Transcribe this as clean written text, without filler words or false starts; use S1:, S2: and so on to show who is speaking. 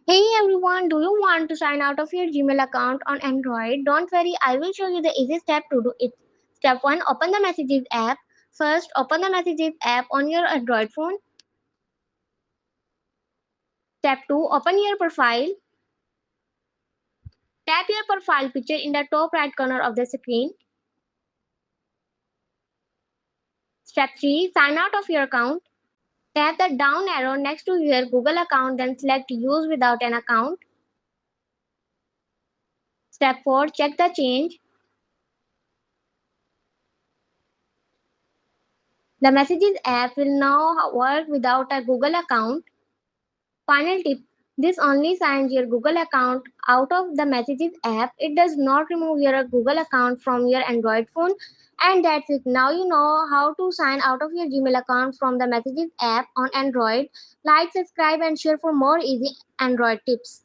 S1: Hey everyone, do you want to sign out of your Gmail account on Android? Don't worry, I will show you the easy step to do it. Step 1, open the Messages app. First, open the Messages app on your Android phone. Step 2, open your profile. Tap your profile picture in the top right corner of the screen. Step 3, sign out of your account. Tap the down arrow next to your Google account, then select Use without an account. Step 4, check the change. The Messages app will now work without a Google account. Final tip, this only signs your Google account out of the Messages app. It does not remove your Google account from your Android phone. And that's it. Now you know how to sign out of your Gmail account from the Messages app on Android. Like, subscribe, and share for more easy Android tips.